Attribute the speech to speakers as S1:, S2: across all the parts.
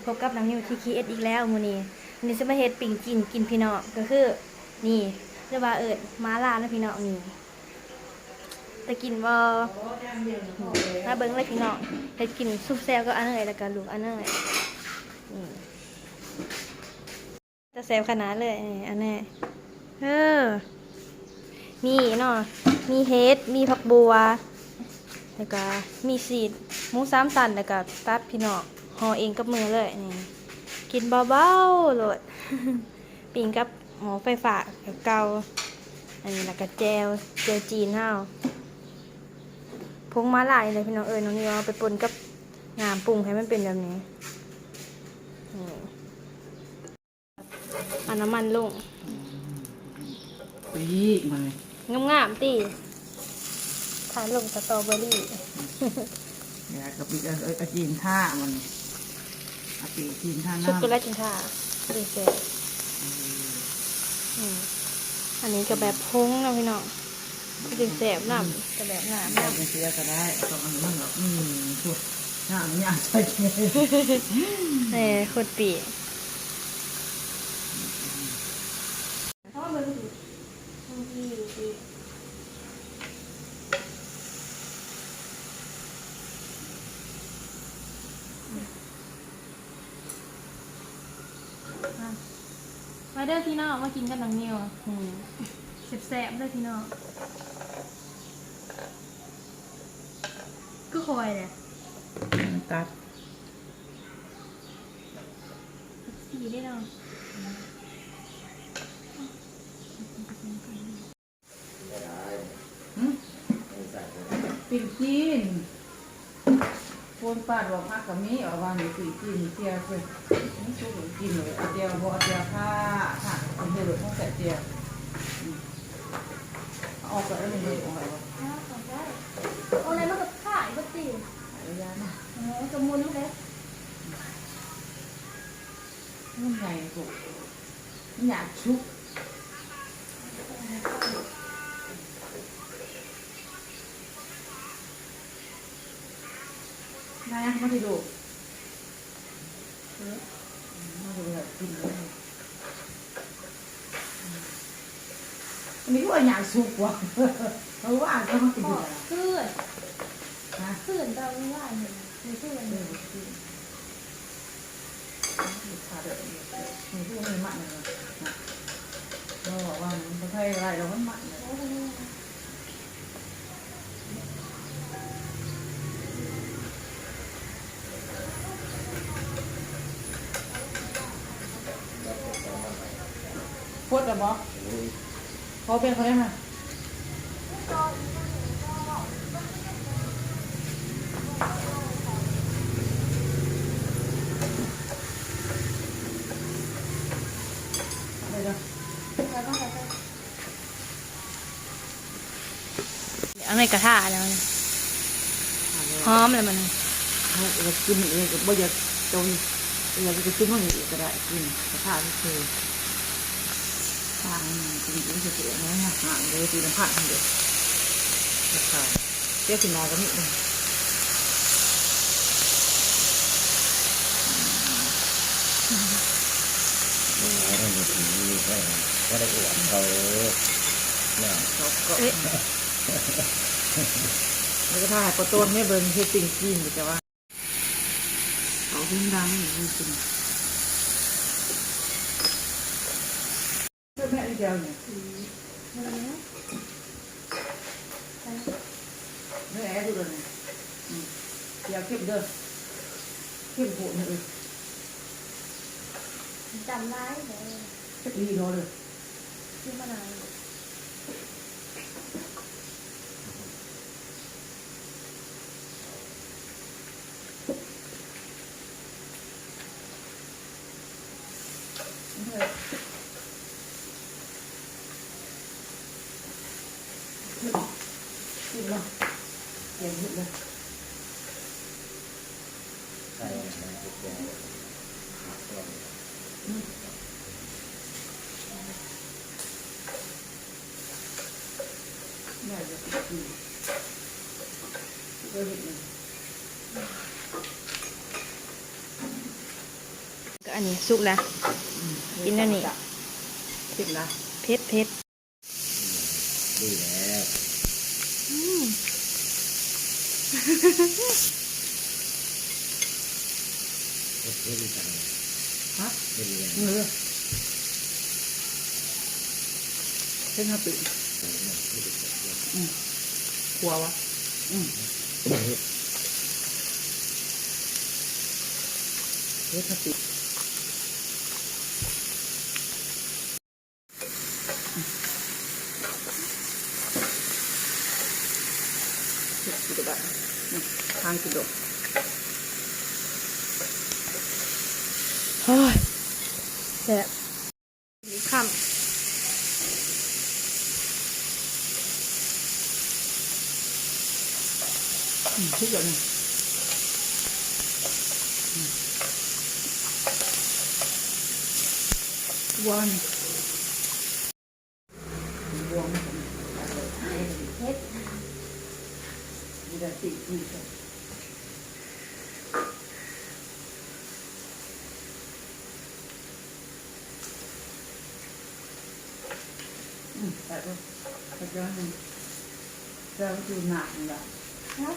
S1: พบกับน้องนิวทีคีเอสอีกแล้วมื้อนี้วันนี้จะมาเฮ็ดปิ่งกินพี่น้องก็คือนี่เรียกว่าม้าลานะพี่น้องนี่แต่กินบ่มาเบิ่งเลยพี่น้องเฮ็ดกินซุปแซ่บก็อันเอ้ยแล้วก็ลูกอันเอ้ยนี่จะแซ่บขนาดเลยนี่อันนี้มีเนาะมีเฮ็ดมีผักบัวแล้วก็มีซีดหมู3 ตันแล้วก็ตัดพี่น้องห่อเองกับมือเลยนี่กินเบาๆโหลด ปิ่งกับหมูไฟฟ้ากับเกาอันนี้แล้วก็แจวจีนเฮาพงมาหลายเลยพี่น้องน้องนี่เอาไปปนกับงามปรุงให้มันเป็นแบบนี้เอาน้ำมันลง
S2: ปีกมาเลย
S1: งามๆตีทานลงสตรอเบอรี่
S2: เนี่ยกับปีกจีนท่ามันปีกจีนท่าน้ำ
S1: ช็อกโกแลตจินท่าดีเซลอันนี้ก็แบบพงนะพี่น้องดีเซลน้ำก็แบบน้ำ
S2: ไม่เสียก็ได้ต้องอันนั้นหรอกสุดน้ำยาใส่
S1: โคตรปีมาเด้อพี่น้องมากินกันหนังเหนียวแซ่บๆเด้อพี่น้องก็คอยเลย
S2: ตัด
S1: สีได้เนาะ
S2: ปีกจีนโคนปาดบอกพักกับมีเอาวางอยู่ปีกจีนเทียบเลยนี่ชุบกินเลยเอาเดียวพอเอาเดียวผ้าเอาเดียวต้องใส่เดียวออกไปแล้วมันเลยออกไปวะ
S1: เอาอะไรมากับข่ายก็ตี
S2: อะไรยานะ
S1: กระมุนลูกเล็ก
S2: มันไงถูกมันอยากชุบนายมาที่ดูมาดูแบบกินเลยอันนี้ก็อยากชุบว่ะเพราะว่าก็มากินอยู่แล้ว
S1: ขึ้นเราไม่ว่าเนี่ยมีขึ้นเลย
S2: ขาดเลยมีพวกนี้มันเลยเราบอกว่ามันไม่ใช่อะไรเรามันมันเลยพูดหรอบอเขาเป็นเขาได้ไหม
S1: เอาในกระทะแล้วหอมเลยมัน
S2: เรากินเองก็บ่อยากจนอยากจะกินมันอีกก็ได้กินกระทะที่เคยทางจริงๆจะเสียนะฮะห่างเลยตีน้ำผักเด็ดกระทะเจ้ากินมาก็นิดนึง
S3: ให้มันถึงนี่ก็ได้อวดเขาเนี่ย
S2: เขาก็แล้วก็ถ้าหากประตูไม่เบิ่งเฮ็ดปิ่งกินแต่ว่าเขาพิ้งดังจริงเพื่อแม่เดียวเนี่ยไม่แอบดูเลยเดี๋ยวเข้มเด้อเข้มโผล่เนี่ย
S1: จำได้เลย
S2: สักทีโดนเลย
S1: ที่มานาน
S2: กินมาเย็นนิดเลย
S3: ใช่มันจะแก่
S2: น่าจะกินก็เห็นเลย
S1: อันนี้สุกแล้ว กินอันนี้
S2: เผ็ดนะ
S1: เผ็ดเผ็ด
S3: ดีแล้ว
S1: อืม
S3: เฮ็ดดีจัง
S2: ฮะ
S3: เฮ็ดดีแล้ว
S2: เนื้อเส้นฮาปิกลัววะเฮ็ดฮาปิกิโลบาททางกิโล
S1: เฮ้ยแซ่บมีคำ
S2: ทุกอย่างเลยวันวันเฮ็ดมีแต่สิ่งที่แต่ก็แต่ก็หนึ่งเราดูหนักเลย
S1: นะ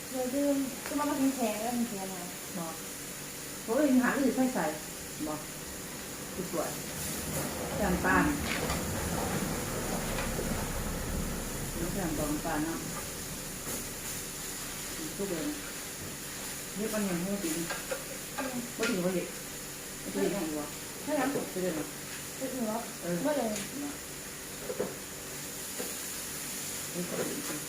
S1: เดี๋ยวดื่มก็มาเป็นแข็งแล้วมันเสียหน่อย
S2: บอกเพราะว่าหาอื่นใส่บอกคือสวยจานปานน้ำจานบองปานเนาะทุกเลยนี่ปัญญาให้ดีว่าถึงว่าเด็กว่าจะยังไงวะ
S1: ถ้าน้ำ
S2: จะได้ไหม
S1: จะถึงแล้วเมื่อเลย
S2: นี่ก็ดีจริง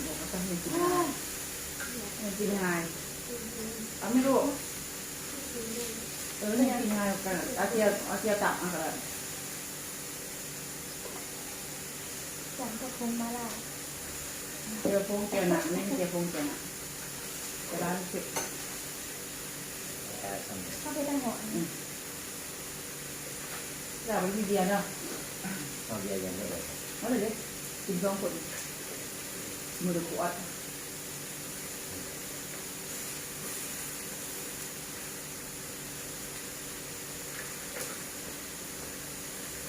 S2: บอกว่าต้องมีกินง่ายกินง่ายเอาไม่รู้นี่กินง่ายกันอาเจียตับมากัน
S1: จังก็คงมาละ
S2: เจียพงเจียหนักนี่เจียพงเจียหนักจะได้สิบ
S3: แต่ทำ
S1: เข้าไปตั้งหัว
S2: อยากไปที่เดียเนาะ
S3: เอาเบียร์ยังไม่ได้
S2: เอาเลยกินสองคนมือขวด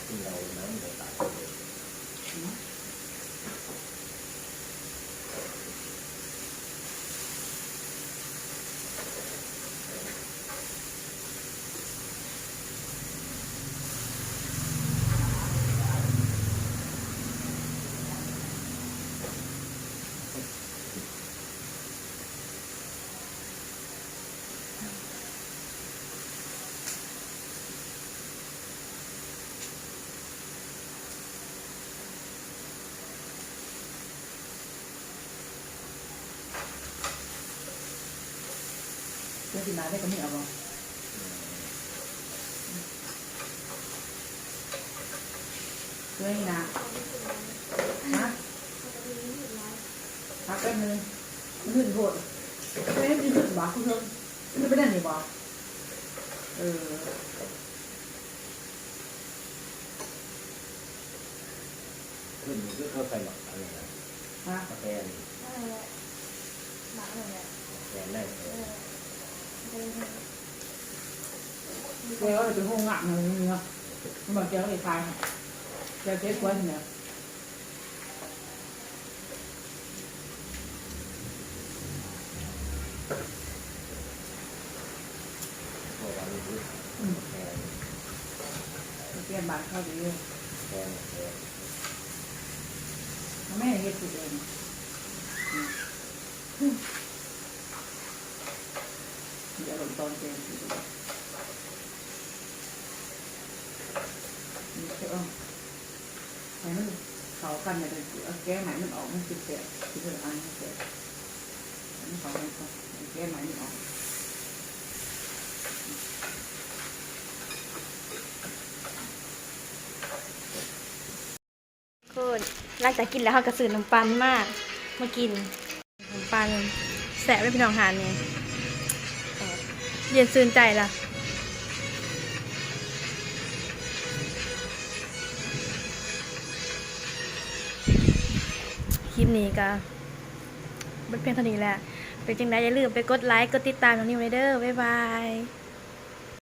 S3: ที่เราน้ำเราตัด
S2: จะกินน้ำได้ก็ไม่เอาบ่ด้วยนะฮะพักกันนึงมันขึ้นโหดไม่ได้กินถึงบ่คุณเพิ่มมันไม่ได้หนิบ่เออ
S3: ขึ้นก็เข้าไปหมักอะไรนะ
S2: ฮะ
S3: กาแฟนี่
S1: อะไรแหละหมาเลยแหละ
S3: แฟนได้เลย
S2: เจ้าเป็นห้องงักเลยนี่เนาะมันบอกเจ้าเลยตายเจ้าเจ๊กวนเนี่ย
S3: เพราะว่านี่คือแฟน
S2: เปลี่ยนบาทเข้าไปเยอะ
S3: แฟนแฟน
S2: แม่เฮ็ดสุดเองเดี๋ยวลงตอนเต็มที่ดูนี่เจ้าให้มันเขากันเนี่ยเอาแก้ไหมมันออกมันติดเสียติดอะไรมันเสียมันเขาไม่เขาแก้ไหมมันออก
S1: คนหลังจากกินแล้วเขากระสือน้ำปันมากมากินน้ำปันแสบด้วยพี่น้องหานเนี่ยเย็นซื่นใจล่ะคลิปนี้ก็เป็นเพียงเท่านี้แหละ เป็นจังไดอย่าลืมไปกดไลค์กดติดตามน้องนิวไว้เด้อบ๊ายบาย